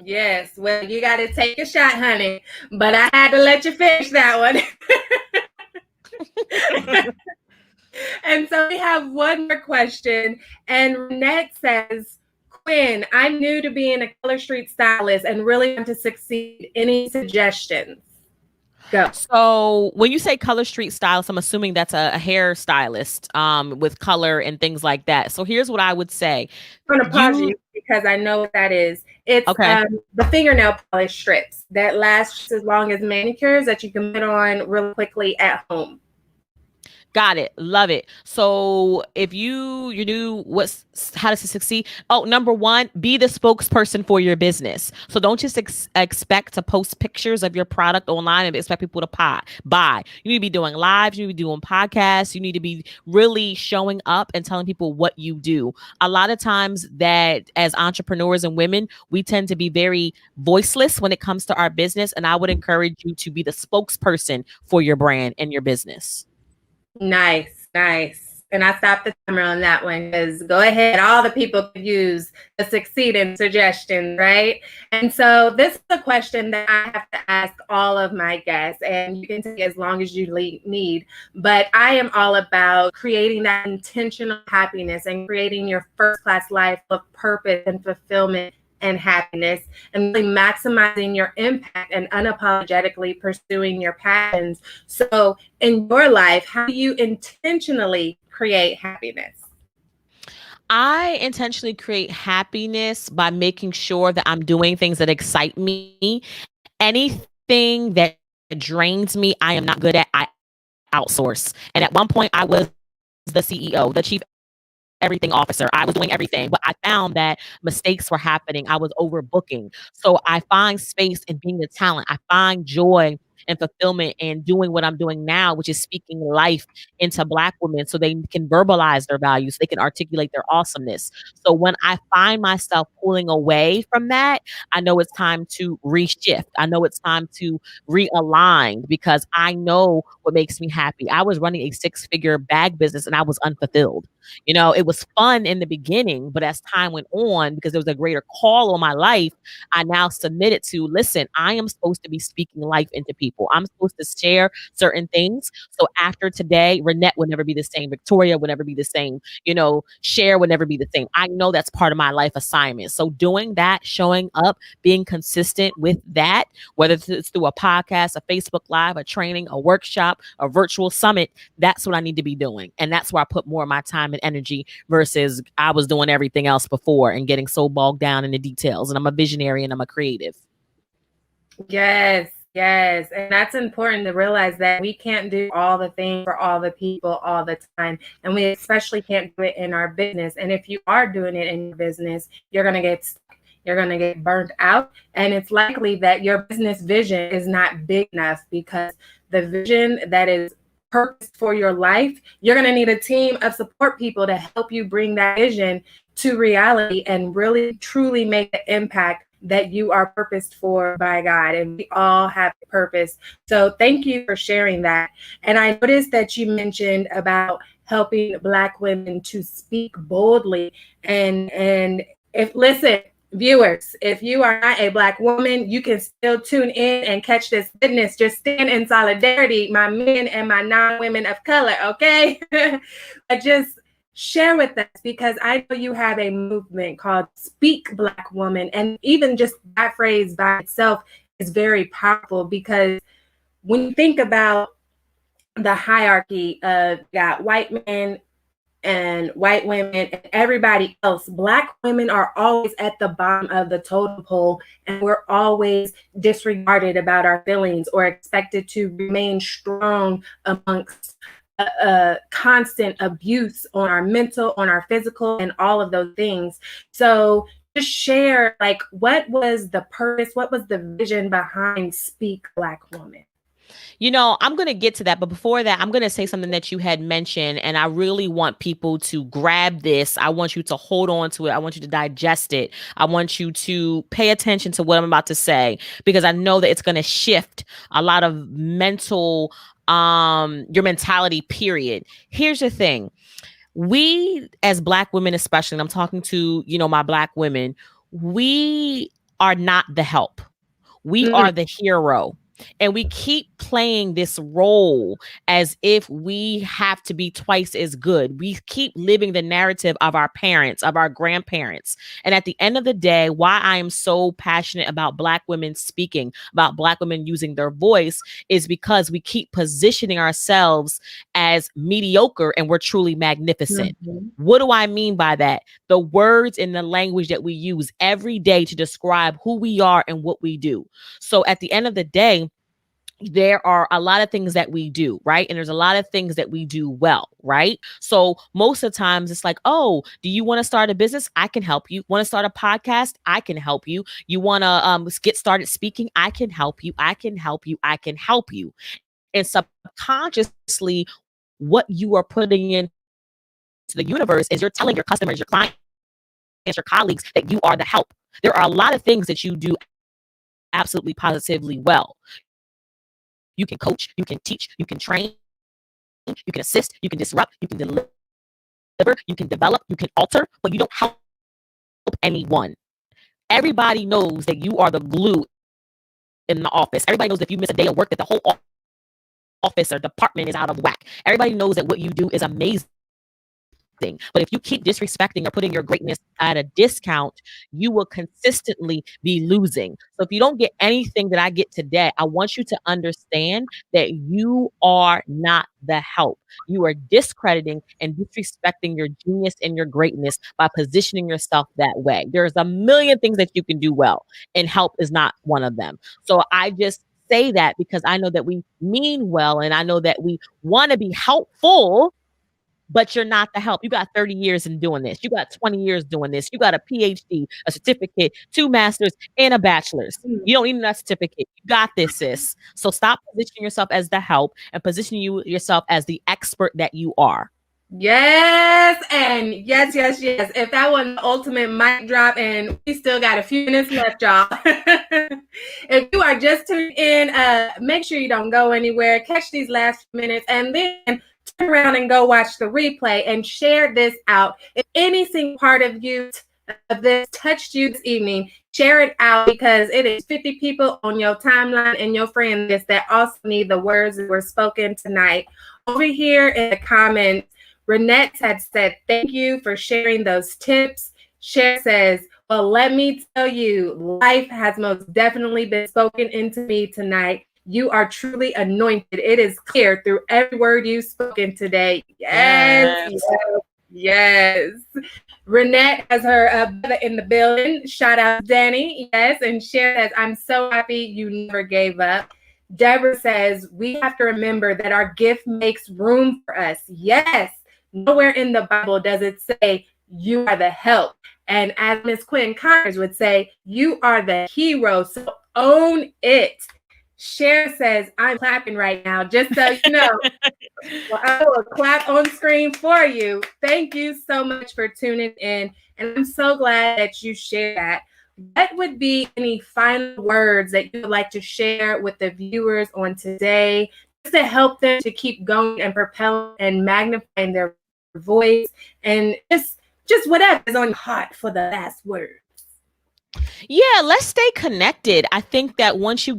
Yes. Well, you got to take a shot, honey. But I had to let you finish that one. And so we have one more question. And Renette says, Quinn, I'm new to being a Color Street stylist and really want to succeed. Any suggestions? Go. So when you say Color Street stylist, I'm assuming that's a hair stylist with color and things like that. So here's what I would say. I'm going to pause you because I know what that is. It's the fingernail polish strips that last as long as manicures that you can put on really quickly at home. Got it. Love it. So if you do how to succeed? Oh, number one, be the spokesperson for your business. So don't just expect to post pictures of your product online and expect people to buy. You need to be doing lives. You need to be doing podcasts. You need to be really showing up and telling people what you do. A lot of times that as entrepreneurs and women, we tend to be very voiceless when it comes to our business. And I would encourage you to be the spokesperson for your brand and your business. Nice. And I stopped the timer on that one because go ahead. All the people could use a succeeding suggestion, right? And so this is a question that I have to ask all of my guests, and you can take as long as you need. But I am all about creating that intentional happiness and creating your first-class life of purpose and fulfillment and happiness, and really maximizing your impact and unapologetically pursuing your passions. So in your life, how do you intentionally create happiness? I intentionally create happiness by making sure that I'm doing things that excite me. Anything that drains me, I am not good at, I outsource. And at one point I was the CEO, the chief everything officer. I was doing everything, but I found that mistakes were happening. I was overbooking. So I find space in being the talent. I find joy and fulfillment and doing what I'm doing now, which is speaking life into Black women so they can verbalize their values, they can articulate their awesomeness. So when I find myself pulling away from that, I know it's time to reshift. I know it's time to realign because I know what makes me happy. I was running a 6-figure bag business and I was unfulfilled. You know, it was fun in the beginning, but as time went on, because there was a greater call on my life, I now submitted to, listen, I am supposed to be speaking life into people. I'm supposed to share certain things. So after today, Renette will never be the same. Victoria will never be the same. You know, Cher will never be the same. I know that's part of my life assignment. So doing that, showing up, being consistent with that, whether it's through a podcast, a Facebook Live, a training, a workshop, a virtual summit, that's what I need to be doing. And that's where I put more of my time and energy versus I was doing everything else before and getting so bogged down in the details. And I'm a visionary and I'm a creative. Yes. Yes. And that's important to realize that we can't do all the things for all the people all the time. And we especially can't do it in our business. And if you are doing it in your business, you're going to get stuck. You're going to get burnt out. And it's likely that your business vision is not big enough because the vision that is purpose for your life, you're going to need a team of support people to help you bring that vision to reality and really truly make the impact that you are purposed for by God. And we all have a purpose. So thank you for sharing that. And I noticed that you mentioned about helping Black women to speak boldly. And if, listen, viewers, if you are not a Black woman, you can still tune in and catch this goodness. Just stand in solidarity, my men and my non-women of color, okay? But just share with us, because I know you have a movement called Speak Black Woman. And even just that phrase by itself is very powerful, because when you think about the hierarchy of got white men and white women and everybody else, Black women are always at the bottom of the totem pole, and we're always disregarded about our feelings or expected to remain strong amongst constant abuse on our mental, on our physical, and all of those things. So just share, like, what was the purpose, what was the vision behind Speak Black Woman? You know, I'm going to get to that. But before that, I'm going to say something that you had mentioned. And I really want people to grab this. I want you to hold on to it. I want you to digest it. I want you to pay attention to what I'm about to say, because I know that it's going to shift a lot of mental, your mentality, period. Here's the thing. We, as Black women, especially, and I'm talking to, you know, my Black women, we are not the help. We are the hero. And we keep playing this role as if we have to be twice as good. We keep living the narrative of our parents, of our grandparents. And at the end of the day, why I am so passionate about Black women speaking, about Black women using their voice, is because we keep positioning ourselves as mediocre and we're truly magnificent. What do I mean by that? The words and the language that we use every day to describe who we are and what we do. So at the end of the day, there are a lot of things that we do, right? And there's a lot of things that we do well, right? So most of the times it's like, oh, do you want to start a business? I can help you. Want to start a podcast? I can help you. You want to get started speaking? I can help you. I can help you. I can help you. And subconsciously, what you are putting into the universe is you're telling your customers, your clients, your colleagues that you are the help. There are a lot of things that you do absolutely positively well. You can coach, you can teach, you can train, you can assist, you can disrupt, you can deliver, you can develop, you can alter, but you don't help anyone. Everybody knows that you are the glue in the office. Everybody knows if you miss a day of work that the whole office or department is out of whack. Everybody knows that what you do is amazing. But if you keep disrespecting or putting your greatness at a discount, you will consistently be losing. So if you don't get anything that I get today, I want you to understand that you are not the help. You are discrediting and disrespecting your genius and your greatness by positioning yourself that way. There's a million things that you can do well, and help is not one of them. So I just say that because I know that we mean well, and I know that we want to be helpful, but you're not the help. You got 30 years in doing this. You got 20 years doing this. You got a PhD, a certificate, 2 masters, and a bachelor's. You don't need that certificate. You got this, sis. So stop positioning yourself as the help and position yourself as the expert that you are. Yes, and yes. If that wasn't the ultimate mic drop, and we still got a few minutes left, y'all. If you are just tuning in, make sure you don't go anywhere. Catch these last few minutes, and then turn around and go watch the replay and share this out. If any single part of this touched you this evening, share it out, because it is 50 people on your timeline and your friend list that also need the words that were spoken tonight. Over here in the comments, Renette had said, thank you for sharing those tips. Cher says, well, let me tell you, life has most definitely been spoken into me tonight. You are truly anointed. It is clear through every word you've spoken today. Yes. Renette has her brother in the building. Shout out Danny. Yes. And Cher says, I'm so happy you never gave up. Deborah says, we have to remember that our gift makes room for us. Yes. Nowhere in the Bible does it say you are the help. And as Miss Quinn Conyers would say, you are the hero. So own it. Cher says, I'm clapping right now, just so you know. Well, I will clap on screen for you. Thank you so much for tuning in. And I'm so glad that you shared that. What would be any final words that you would like to share with the viewers on today, just to help them to keep going and propelling and magnifying their voice, and just whatever is on your heart for the last word? Yeah, let's stay connected. I think that once you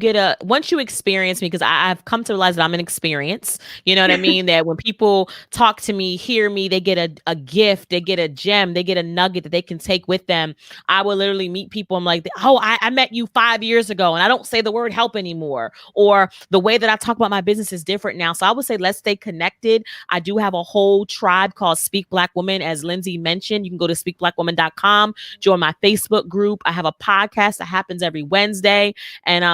experience me, because I've come to realize that I'm an experience, you know what I mean? That when people talk to me, hear me, they get a gift, they get a gem, they get a nugget that they can take with them. I will literally meet people. I'm like, oh, I met you 5 years ago, and I don't say the word help anymore. Or the way that I talk about my business is different now. So I would say, let's stay connected. I do have a whole tribe called Speak Black Woman, as Lindsey mentioned. You can go to speakblackwoman.com, join my Facebook group. I have a podcast that happens every Wednesday, and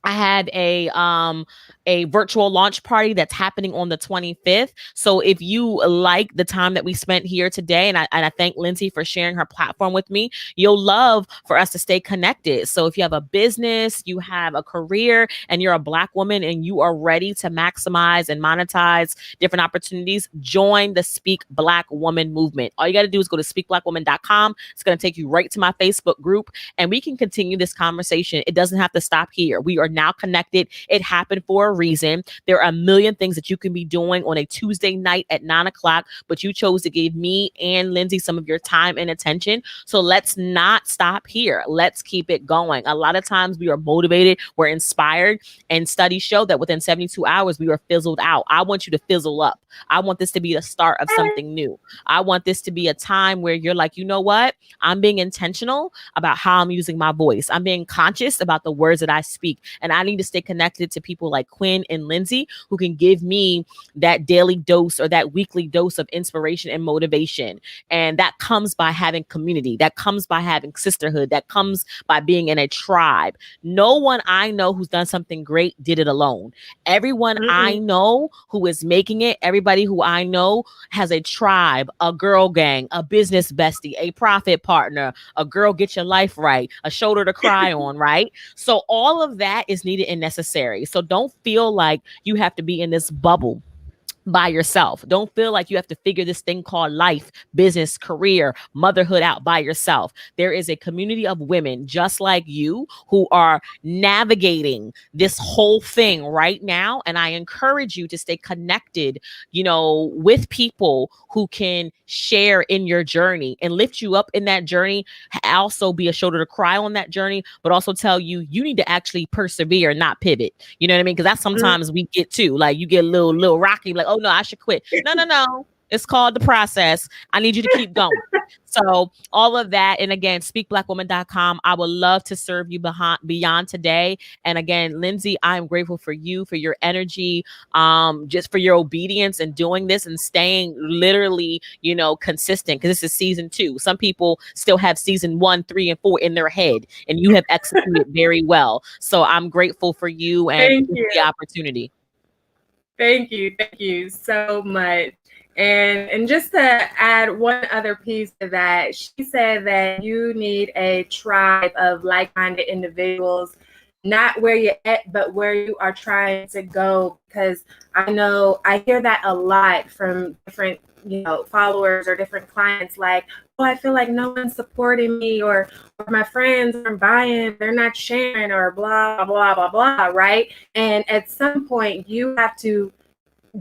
I have a virtual launch party that's happening on the 25th. So if you like the time that we spent here today, and I thank Lindsey for sharing her platform with me, you'll love for us to stay connected. So if you have a business, you have a career, and you're a Black woman and you are ready to maximize and monetize different opportunities, join the Speak Black Woman movement. All you got to do is go to speakblackwoman.com. It's going to take you right to my Facebook group, and we can continue this conversation. It doesn't have to stop here. We are now connected. It happened for a reason. There are a million things that you can be doing on a Tuesday night at 9:00, but you chose to give me and Lindsey some of your time and attention. So let's not stop here. Let's keep it going. A lot of times we are motivated, we're inspired, and studies show that within 72 hours we are fizzled out. I want you to fizzle up. I want this to be the start of something new. I want this to be a time where you're like, you know what? I'm being intentional about how I'm using my voice. I'm being conscious about the words that I speak. And I need to stay connected to people like Quinn and Lindsey, who can give me that daily dose or that weekly dose of inspiration and motivation. And that comes by having community. That comes by having sisterhood. That comes by being in a tribe. No one I know who's done something great did it alone. Everyone I know who is making it, everybody who I know has a tribe, a girl gang, a business bestie, a profit partner, a girl get your life right, a shoulder to cry on, right? So all of that is needed and necessary. So don't feel like you have to be in this bubble by yourself. Don't feel like you have to figure this thing called life, business, career, motherhood out by yourself. There is a community of women just like you who are navigating this whole thing right now. And I encourage you to stay connected, with people who can share in your journey and lift you up in that journey. Also be a shoulder to cry on that journey, but also tell you need to actually persevere, not pivot. You know what I mean? Because that's sometimes we get too, like you get a little rocky, like, oh no, I should quit. No. It's called the process. I need you to keep going. So all of that. And again, speakblackwoman.com. I would love to serve you beyond today. And again, Lindsey, I'm grateful for you, for your energy, just for your obedience and doing this and staying literally, consistent, because this is season 2. Some people still have season 1, 3, and 4 in their head, and you have executed very well. So I'm grateful for you and the opportunity. Thank you so much. And just to add one other piece to that, she said that you need a tribe of like-minded individuals, not where you're at, but where you are trying to go. Because I know I hear that a lot from different, followers or different clients, like, oh, I feel like no one's supporting me, or my friends aren't buying, they're not sharing, or blah, blah, blah, blah, right? And at some point you have to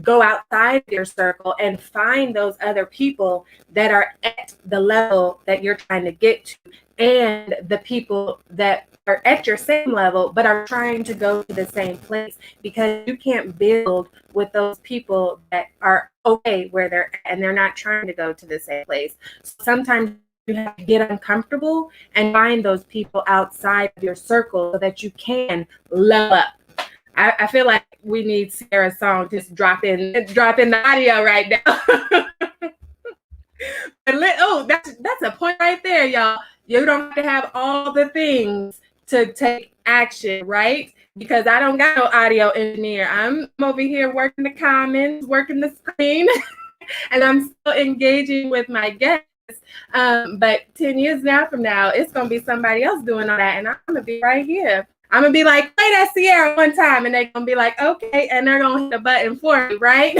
go outside your circle and find those other people that are at the level that you're trying to get to, and the people that are at your same level but are trying to go to the same place, because you can't build with those people that are okay where they're at and they're not trying to go to the same place. So sometimes you have to get uncomfortable and find those people outside of your circle so that you can level up. I feel like we need Sarah's song, just drop in the audio right now. That's a point right there, y'all. You don't have to have all the things to take action, right? Because I don't got no audio engineer. I'm over here working the comments, working the screen, and I'm still engaging with my guests. But 10 years from now, it's going to be somebody else doing all that, and I'm going to be right here. I'm going to be like, play that Sierra one time, and they're going to be like, okay, and they're going to hit the button for me, right?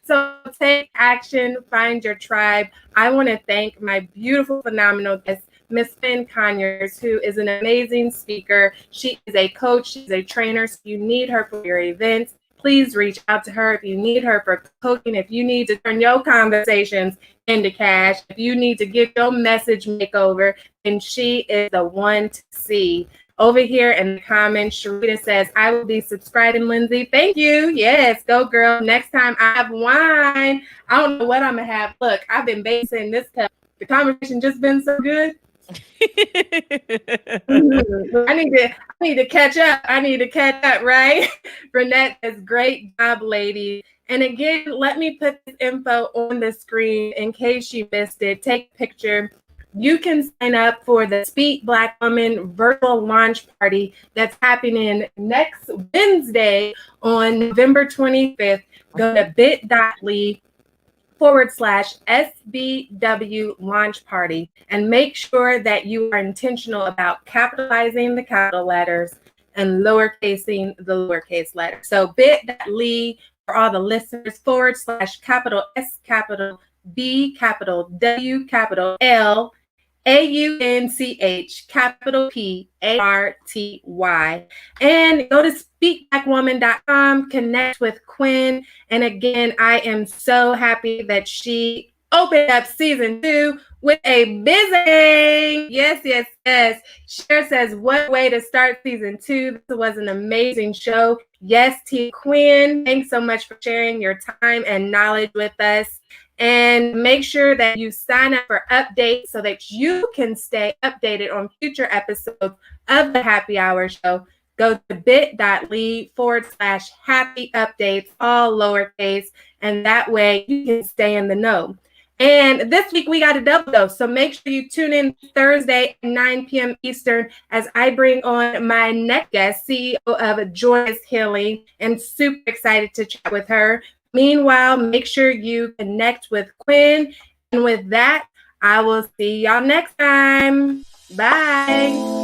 So take action, find your tribe. I want to thank my beautiful, phenomenal guest, Miss Quinn Conyers, who is an amazing speaker. She is a coach, she's a trainer, so you need her for your events. Please reach out to her if you need her for coaching, if you need to turn your conversations into cash, if you need to get your message makeover, then she is the one to see. Over here in the comments, Sharita says, I will be subscribing, Lindsey. Thank you. Yes, go girl. Next time I have wine. I don't know what I'm going to have. Look, I've been basing this cup. The conversation just been so good. I need to catch up. Right? Burnett says, great job, lady. And again, let me put this info on the screen in case you missed it. Take a picture. You can sign up for the Speak Black Woman virtual launch party that's happening next Wednesday on November 25th. Go to bit.ly/SBW launch party and make sure that you are intentional about capitalizing the capital letters and lowercasing the lowercase letters. So bit.ly for all the listeners /capital S capital B capital W capital L AUNCH capital PARTY. And go to speakblackwoman.com, connect with Quinn. And again, I am so happy that she opened up season 2 with a busy. Yes. Cher says, what way to start season 2. This was an amazing show. Yes, T. Quinn, thanks so much for sharing your time and knowledge with us. And make sure that you sign up for updates so that you can stay updated on future episodes of the Happy Hour Show. Go to bit.ly/happy updates, all lowercase, and that way you can stay in the know. And this week we got a double dose, so make sure you tune in Thursday at 9 p.m. Eastern as I bring on my next guest, CEO of Joyous Healing, and super excited to chat with her. Meanwhile, make sure you connect with Quinn. And with that, I will see y'all next time. Bye.